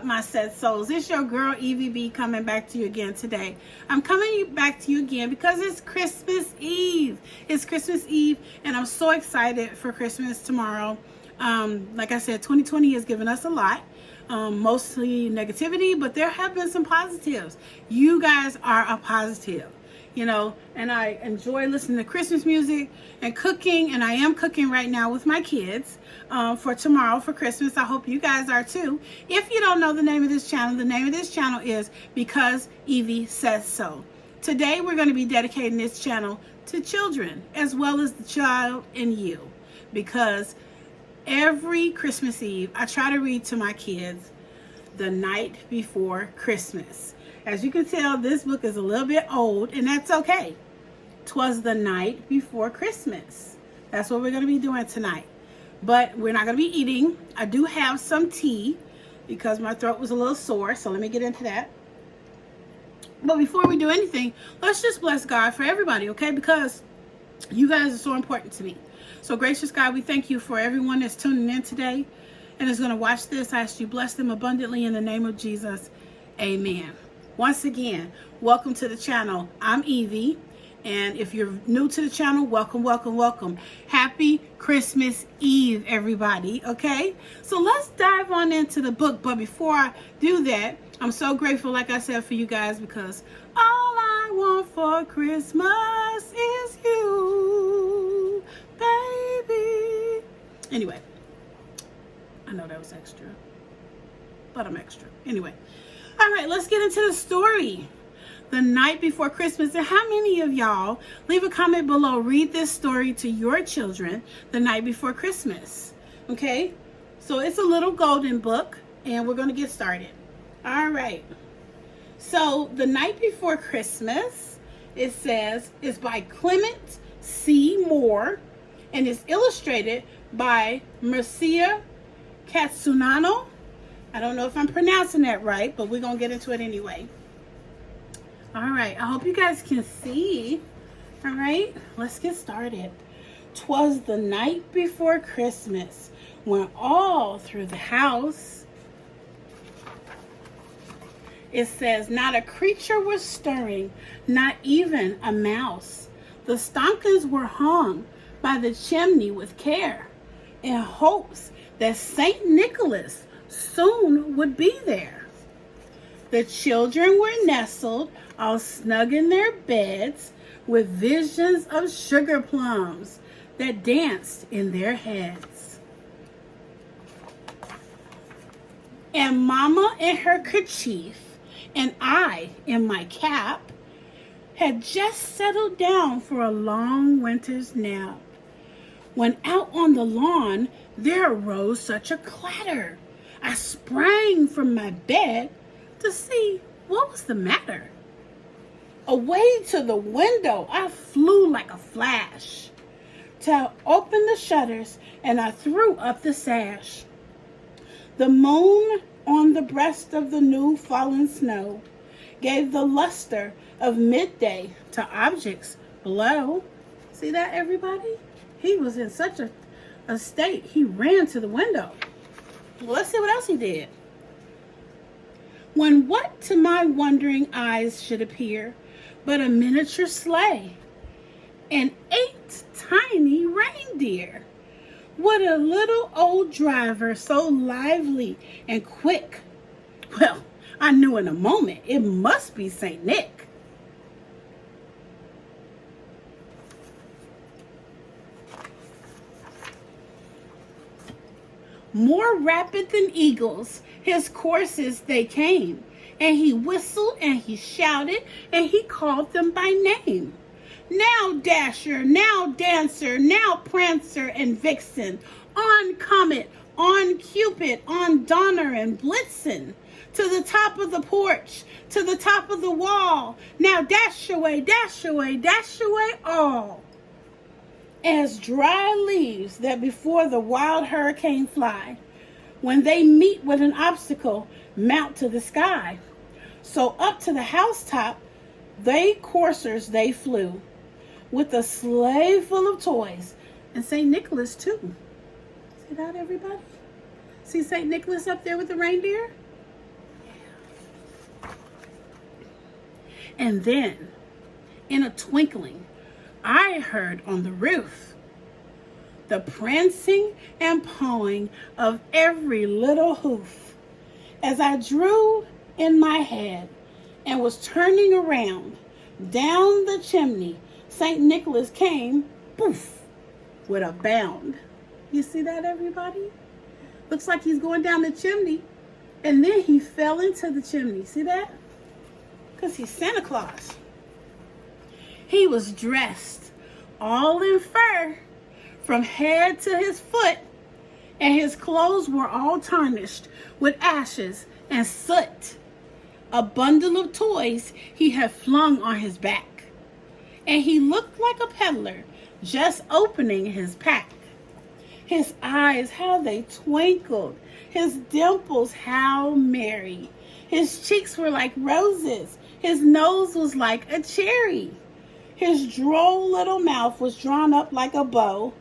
my set souls? It's your girl Evie B coming back to you again today. I'm coming back to you again because it's Christmas Eve. It's Christmas Eve, and I'm so excited for Christmas tomorrow. Like I said, 2020 has given us a lot. Mostly negativity, but there have been some positives. You guys are a positive, you know, and I enjoy listening to Christmas music and cooking, and I am cooking right now with my kids for tomorrow for Christmas. I hope you guys are too. If you don't know the name of this channel, the name of this channel is Because Evie Says So. Today we're going to be dedicating this channel to children as well as the child in you, because every Christmas Eve, I try to read to my kids the night before Christmas. As you can tell, this book is a little bit old, and that's okay. 'Twas the night before Christmas. That's what we're going to be doing tonight. But we're not going to be eating. I do have some tea because my throat was a little sore, so let me get into that. But before we do anything, let's just bless God for everybody, okay? Because you guys are so important to me. So gracious God, we thank you for everyone that's tuning in today and is going to watch this. I ask you bless them abundantly in the name of Jesus. Amen. Once again, welcome to the channel. I'm Evie, and if you're new to the channel, welcome, welcome, welcome. Happy Christmas Eve, everybody, okay? So let's dive on into the book, but before I do that, I'm so grateful, like I said, for you guys, because all I want for Christmas is you, baby. Anyway, I know that was extra, but I'm extra. Anyway, all right, let's get into the story. The night before Christmas. And how many of y'all, leave a comment below, read this story to your children the night before Christmas? Okay, so it's a little golden book, and we're going to get started. All right, so the night before Christmas, it says, is by Clement C. Moore, and is illustrated by Marcia Katsunano. I don't know if I'm pronouncing that right, but we're going to get into it anyway. All right, I hope you guys can see. All right, let's get started. 'Twas the night before Christmas, when all through the house, it says, not a creature was stirring, not even a mouse. The stockings were hung by the chimney with care, in hopes that St. Nicholas soon would be there. The children were nestled all snug in their beds, with visions of sugar plums that danced in their heads. And Mama in her kerchief, and I in my cap, had just settled down for a long winter's nap, when out on the lawn there arose such a clatter. I sprang from my bed to see what was the matter. Away to the window I flew like a flash, to open the shutters, and I threw up the sash. The moon on the breast of the new fallen snow gave the luster of midday to objects below. See that, everybody? He was in such a state, he ran to the window. Well, let's see what else he did. When what to my wondering eyes should appear but a miniature sleigh and 8 tiny reindeer, with a little old driver so lively and quick. Well, I knew in a moment it must be St. Nick. More rapid than eagles, his courses they came, and he whistled and he shouted and he called them by name. Now Dasher, now Dancer, now Prancer and Vixen, on Comet, on Cupid, on Donner and Blitzen, to the top of the porch, to the top of the wall. Now dash away, dash away, dash away all. As dry leaves that before the wild hurricane fly, when they meet with an obstacle, mount to the sky. So up to the housetop, they coursers they flew, with a sleigh full of toys, and St. Nicholas too. See that, everybody? See St. Nicholas up there with the reindeer? And then, in a twinkling, I heard on the roof the prancing and pawing of every little hoof. As I drew in my head and was turning around, down the chimney, St. Nicholas came, poof, with a bound. You see that, everybody? Looks like he's going down the chimney, and then he fell into the chimney. See that? Because he's Santa Claus. He was dressed all in fur from head to his foot, and his clothes were all tarnished with ashes and soot. A bundle of toys he had flung on his back, and he looked like a peddler just opening his pack. His eyes, how they twinkled, his dimples, how merry. His cheeks were like roses, his nose was like a cherry. His droll little mouth was drawn up like a bow,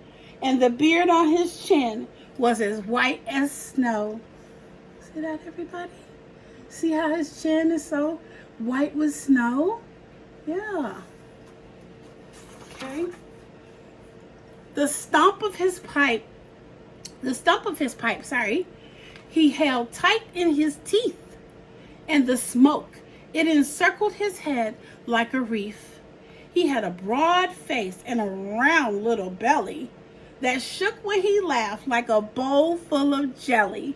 and the beard on his chin was as white as snow. See that, everybody? See how his chin is so white with snow? Yeah. Okay. The stump of his pipe, he held tight in his teeth, and the smoke, it encircled his head like a wreath. He had a broad face and a round little belly that shook when he laughed like a bowl full of jelly.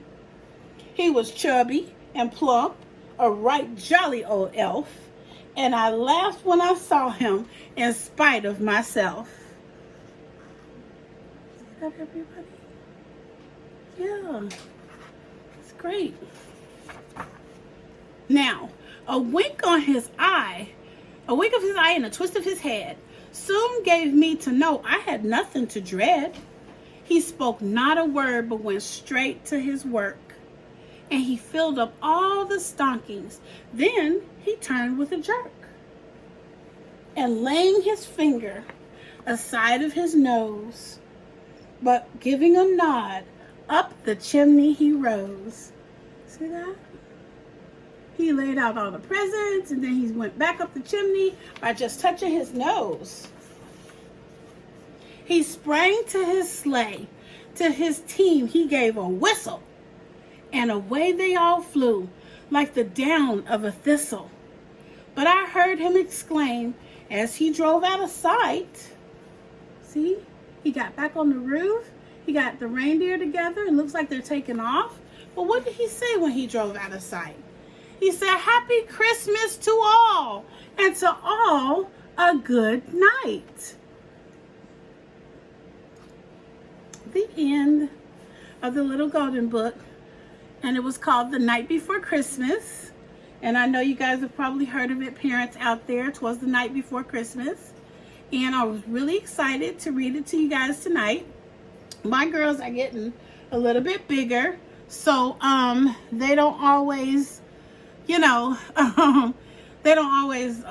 He was chubby and plump, a right jolly old elf, and I laughed when I saw him in spite of myself. See that, everybody? Yeah, it's great. Now, a wink of his eye and a twist of his head soon gave me to know I had nothing to dread. He spoke not a word, but went straight to his work, and he filled up all the stockings. Then he turned with a jerk, and laying his finger aside of his nose, but giving a nod, up the chimney he rose. See that? He laid out all the presents, and then he went back up the chimney by just touching his nose. He sprang to his sleigh. To his team he gave a whistle, and away they all flew like the down of a thistle. But I heard him exclaim as he drove out of sight. See, he got back on the roof. He got the reindeer together. It looks like they're taking off. But what did he say when he drove out of sight? He said, "Happy Christmas to all, and to all a good night." The end of the little golden book, and it was called The Night Before Christmas. And I know you guys have probably heard of it, parents out there. 'Twas the night before Christmas, and I was really excited to read it to you guys tonight. My girls are getting a little bit bigger, so they don't always, they don't always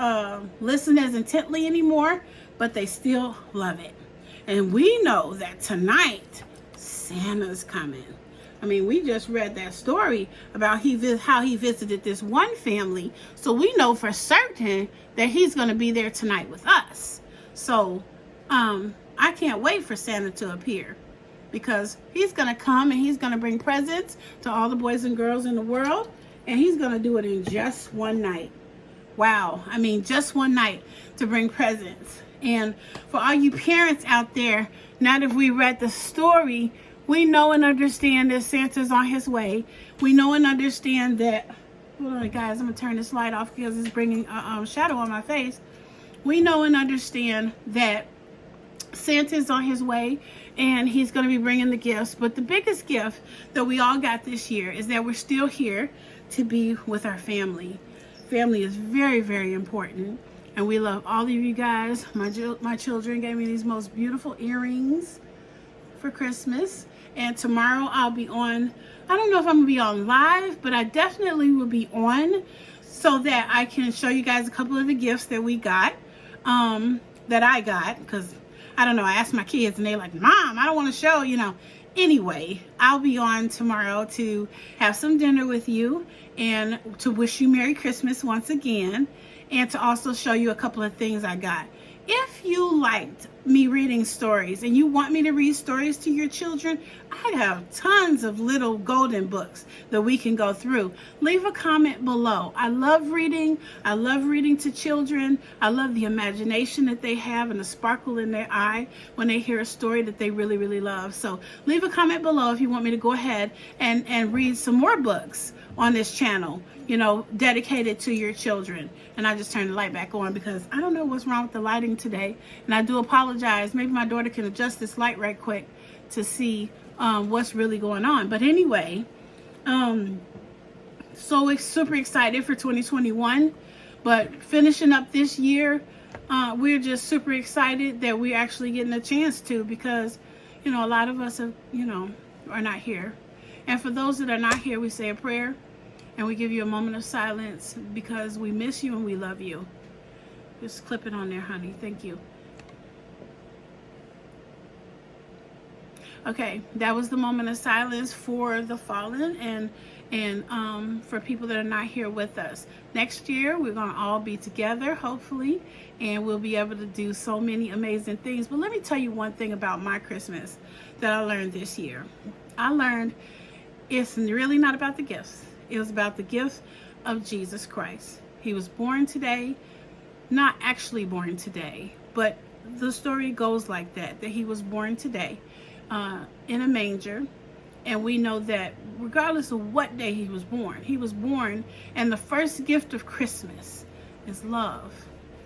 listen as intently anymore, but they still love it. And we know that tonight Santa's coming. I mean, we just read that story about how he visited this one family, so we know for certain that he's going to be there tonight with us. So I can't wait for Santa to appear, because he's going to come and he's going to bring presents to all the boys and girls in the world, and he's going to do it in just one night. Wow, I mean, just one night to bring presents. And for all you parents out there, now that we read the story, we know and understand that Santa's on his way. We know and understand that, hold on guys, I'm going to turn this light off because it's bringing a shadow on my face. We know and understand that Santa's on his way, and he's going to be bringing the gifts. But the biggest gift that we all got this year is that we're still here to be with our family. Family is very, very important, and we love all of you guys. My children gave me these most beautiful earrings for Christmas, and tomorrow I'll be on, I don't know if I'm going to be on live, but I definitely will be on so that I can show you guys a couple of the gifts that we got, that I got, because I don't know, I asked my kids and they're like, Mom, I don't want to show, Anyway, I'll be on tomorrow to have some dinner with you and to wish you Merry Christmas once again. and to also show you a couple of things I got. If you liked me reading stories and you want me to read stories to your children, I have tons of little golden books that we can go through. Leave a comment below. I love reading. I love reading to children. I love the imagination that they have and the sparkle in their eye when they hear a story that they really, really love. So leave a comment below if you want me to go ahead and read some more books on this channel, you know, dedicated to your children. And I just turned the light back on because I don't know what's wrong with the lighting today, and I do apologize. Maybe my daughter can adjust this light right quick to see what's really going on. But anyway, so super excited for 2021, but finishing up this year, we're just super excited that we're actually getting a chance to, because you know, a lot of us have, you know, are not here. And for those that are not here, we say a prayer and we give you a moment of silence because we miss you and we love you. Just clip it on there, honey. Thank you. Okay, that was the moment of silence for the fallen and for people that are not here with us. Next year, we're going to all be together, hopefully, and we'll be able to do so many amazing things. But let me tell you one thing about my Christmas that I learned this year. I learned it's really not about the gifts. It was about the gift of Jesus Christ. He was born today, not actually born today, but the story goes like that, that he was born today in a manger. And we know that regardless of what day he was born, and the first gift of Christmas is love.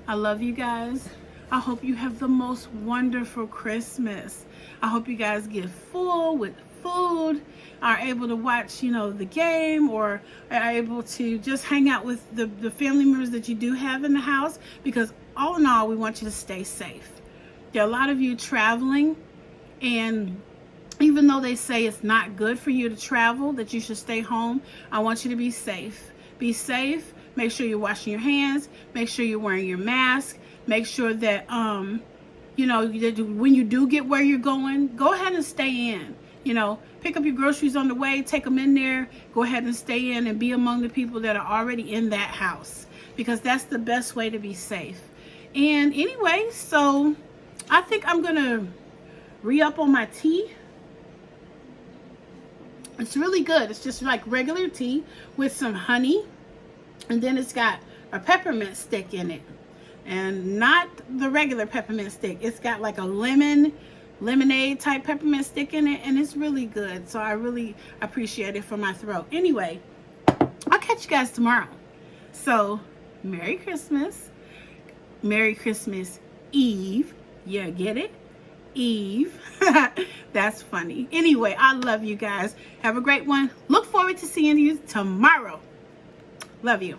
I love you guys. I hope you have the most wonderful Christmas. I hope you guys get full with food, are able to watch, you know, the game, or are able to just hang out with the family members that you do have in the house, because all in all, we want you to stay safe. There are a lot of you traveling, and even though they say it's not good for you to travel, that you should stay home, I want you to be safe. Be safe. Make sure you're washing your hands. Make sure you're wearing your mask. Make sure that, you know, when you do get where you're going, go ahead and stay in. You know, pick up your groceries on the way, take them in there, go ahead and stay in and be among the people that are already in that house, because that's the best way to be safe. And anyway, so I think I'm going to re-up on my tea. It's really good. It's just like regular tea with some honey, and then it's got a peppermint stick in it, and not the regular peppermint stick. It's got like a lemonade type peppermint stick in it, and it's really good. So I really appreciate it for my throat. Anyway, I'll catch you guys tomorrow. So Merry Christmas. Merry Christmas Eve. Yeah, get it? Eve. That's funny. Anyway, I love you guys. Have a great one. Look forward to seeing you tomorrow. Love you.